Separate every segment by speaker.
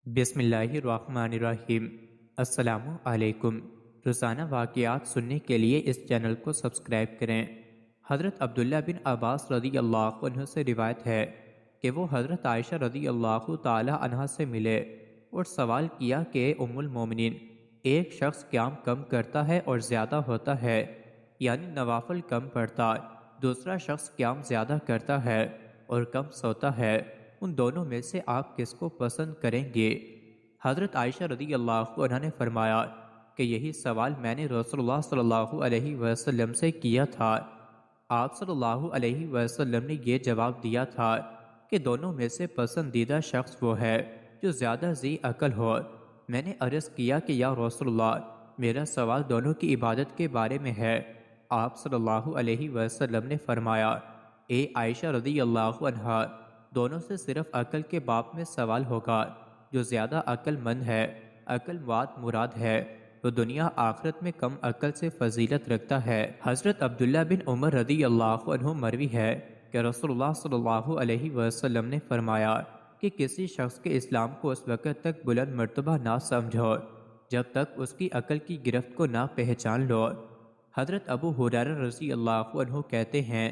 Speaker 1: بسم اللہ الرحمن الرحیم۔ السلام علیکم۔ روزانہ واقعات سننے کے لیے اس چینل کو سبسکرائب کریں۔ حضرت عبداللہ بن عباس رضی اللہ عنہ سے روایت ہے کہ وہ حضرت عائشہ رضی اللہ تعالی عنہا سے ملے اور سوال کیا کہ ام المومنین، ایک شخص قیام کم کرتا ہے اور زیادہ ہوتا ہے، یعنی نوافل کم پڑھتا، دوسرا شخص قیام زیادہ کرتا ہے اور کم سوتا ہے، ان دونوں میں سے آپ کس کو پسند کریں گے؟ حضرت عائشہ رضی اللہ عنہا نے فرمایا کہ یہی سوال میں نے رسول اللہ صلی اللہ علیہ وسلم سے کیا تھا۔ آپ صلی اللہ علیہ وسلم نے یہ جواب دیا تھا کہ دونوں میں سے پسندیدہ شخص وہ ہے جو زیادہ ذی عقل ہو۔ میں نے عرض کیا کہ یا رسول اللہ، میرا سوال دونوں کی عبادت کے بارے میں ہے۔ آپ صلی اللہ علیہ وسلم نے فرمایا، اے عائشہ رضی اللہ عنہا، دونوں سے صرف عقل کے باب میں سوال ہوگا۔ جو زیادہ عقل مند ہے، عقل واد مراد ہے، وہ دنیا آخرت میں کم عقل سے فضیلت رکھتا ہے۔ حضرت عبداللہ بن عمر رضی اللہ عنہ مروی ہے کہ رسول اللہ صلی اللہ علیہ وسلم نے فرمایا کہ کسی شخص کے اسلام کو اس وقت تک بلند مرتبہ نہ سمجھو جب تک اس کی عقل کی گرفت کو نہ پہچان لو۔ حضرت ابو ہریرہ رضی اللہ عنہ کہتے ہیں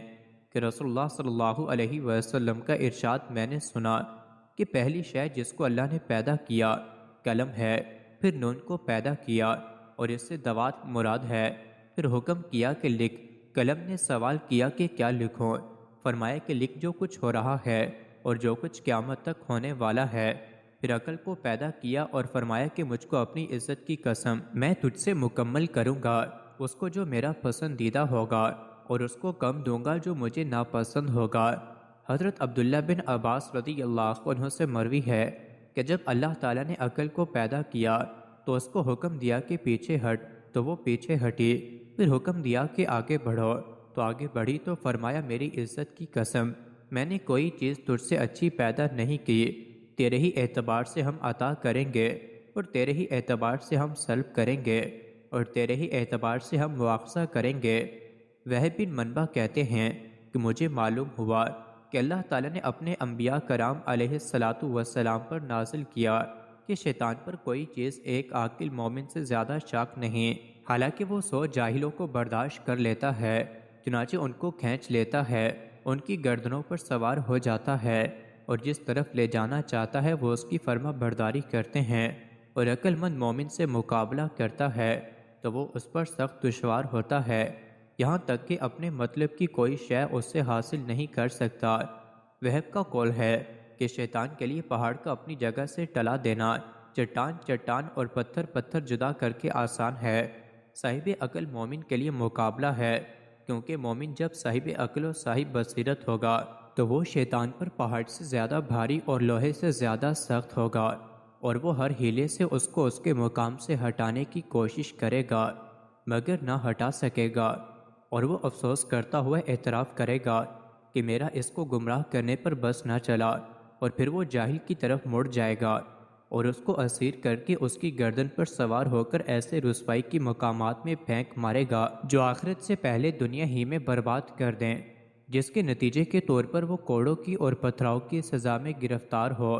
Speaker 1: کہ رسول اللہ صلی اللہ علیہ وسلم کا ارشاد میں نے سنا کہ پہلی شے جس کو اللہ نے پیدا کیا قلم ہے، پھر نون کو پیدا کیا اور اس سے دوات مراد ہے، پھر حکم کیا کہ لکھ۔ قلم نے سوال کیا کہ کیا لکھوں؟ فرمایا کہ لکھ جو کچھ ہو رہا ہے اور جو کچھ قیامت تک ہونے والا ہے۔ پھر عقل کو پیدا کیا اور فرمایا کہ مجھ کو اپنی عزت کی قسم، میں تجھ سے مکمل کروں گا اس کو جو میرا پسندیدہ ہوگا اور اس کو کم دوں گا جو مجھے ناپسند ہوگا۔ حضرت عبداللہ بن عباس رضی اللہ عنہ سے مروی ہے کہ جب اللہ تعالیٰ نے عقل کو پیدا کیا تو اس کو حکم دیا کہ پیچھے ہٹ، تو وہ پیچھے ہٹی۔ پھر حکم دیا کہ آگے بڑھو، تو آگے بڑھی۔ تو فرمایا میری عزت کی قسم، میں نے کوئی چیز تجھ سے اچھی پیدا نہیں کی، تیرے ہی اعتبار سے ہم عطا کریں گے اور تیرے ہی اعتبار سے ہم سلب کریں گے اور تیرے ہی اعتبار سے ہم مواخذہ کریں گے۔ وہب بن منبع کہتے ہیں کہ مجھے معلوم ہوا کہ اللہ تعالیٰ نے اپنے انبیاء کرام علیہ الصلاۃ والسلام پر نازل کیا کہ شیطان پر کوئی چیز ایک عاقل مومن سے زیادہ شاق نہیں، حالانکہ وہ 100 جاہلوں کو برداشت کر لیتا ہے، چنانچہ ان کو کھینچ لیتا ہے، ان کی گردنوں پر سوار ہو جاتا ہے اور جس طرف لے جانا چاہتا ہے وہ اس کی فرما برداری کرتے ہیں، اور عقل مند مومن سے مقابلہ کرتا ہے تو وہ اس پر سخت دشوار ہوتا ہے، یہاں تک کہ اپنے مطلب کی کوئی شے اس سے حاصل نہیں کر سکتا۔ وہب کا قول ہے کہ شیطان کے لیے پہاڑ کا اپنی جگہ سے ٹلا دینا، چٹان چٹان اور پتھر پتھر جدا کر کے آسان ہے، صاحب عقل مومن کے لیے مقابلہ ہے، کیونکہ مومن جب صاحب عقل و صاحب بصیرت ہوگا تو وہ شیطان پر پہاڑ سے زیادہ بھاری اور لوہے سے زیادہ سخت ہوگا، اور وہ ہر ہیلے سے اس کو اس کے مقام سے ہٹانے کی کوشش کرے گا مگر نہ ہٹا سکے گا، اور وہ افسوس کرتا ہوا اعتراف کرے گا کہ میرا اس کو گمراہ کرنے پر بس نہ چلا، اور پھر وہ جاہل کی طرف مڑ جائے گا اور اس کو اسیر کر کے اس کی گردن پر سوار ہو کر ایسے رسوائی کی مقامات میں پھینک مارے گا جو آخرت سے پہلے دنیا ہی میں برباد کر دیں، جس کے نتیجے کے طور پر وہ کوڑوں کی اور پتھراؤ کی سزا میں گرفتار ہو،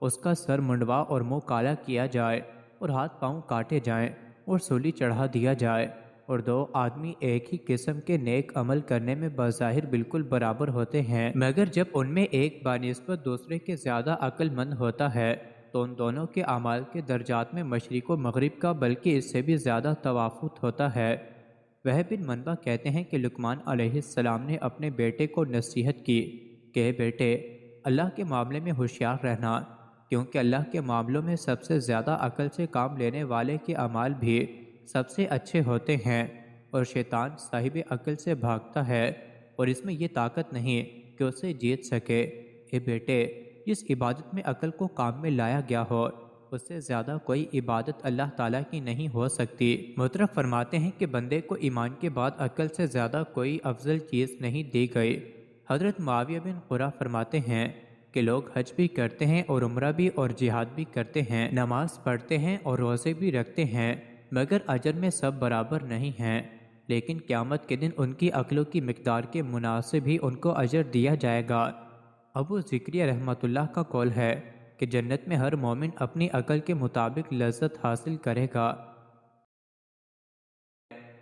Speaker 1: اس کا سر منڈوا اور منہ کالا کیا جائے اور ہاتھ پاؤں کاٹے جائیں اور سولی چڑھا دیا جائے، اور 2 آدمی ایک ہی قسم کے نیک عمل کرنے میں بظاہر بالکل برابر ہوتے ہیں، مگر جب ان میں ایک بنسبت دوسرے کے زیادہ عقل مند ہوتا ہے تو ان دونوں کے اعمال کے درجات میں مشرق و مغرب کا بلکہ اس سے بھی زیادہ توافت ہوتا ہے۔ وہب بن منبع کہتے ہیں کہ لقمان علیہ السلام نے اپنے بیٹے کو نصیحت کی کہ اے بیٹے، اللہ کے معاملے میں ہوشیار رہنا، کیونکہ اللہ کے معاملوں میں سب سے زیادہ عقل سے کام لینے والے کے اعمال بھی سب سے اچھے ہوتے ہیں، اور شیطان صاحب عقل سے بھاگتا ہے اور اس میں یہ طاقت نہیں کہ اسے جیت سکے۔ اے بیٹے، جس عبادت میں عقل کو کام میں لایا گیا ہو اس سے زیادہ کوئی عبادت اللہ تعالیٰ کی نہیں ہو سکتی۔ مطرف فرماتے ہیں کہ بندے کو ایمان کے بعد عقل سے زیادہ کوئی افضل چیز نہیں دی گئی۔ حضرت معاویہ بن قرہ فرماتے ہیں کہ لوگ حج بھی کرتے ہیں اور عمرہ بھی اور جہاد بھی کرتے ہیں، نماز پڑھتے ہیں اور روزے بھی رکھتے ہیں، مگر اجر میں سب برابر نہیں ہیں، لیکن قیامت کے دن ان کی عقلوں کی مقدار کے مناسب ہی ان کو اجر دیا جائے گا۔ ابو ذکریہ رحمۃ اللہ کا قول ہے کہ جنت میں ہر مومن اپنی عقل کے مطابق لذت حاصل کرے گا۔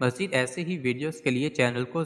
Speaker 1: مزید ایسے ہی ویڈیوز کے لیے چینل کو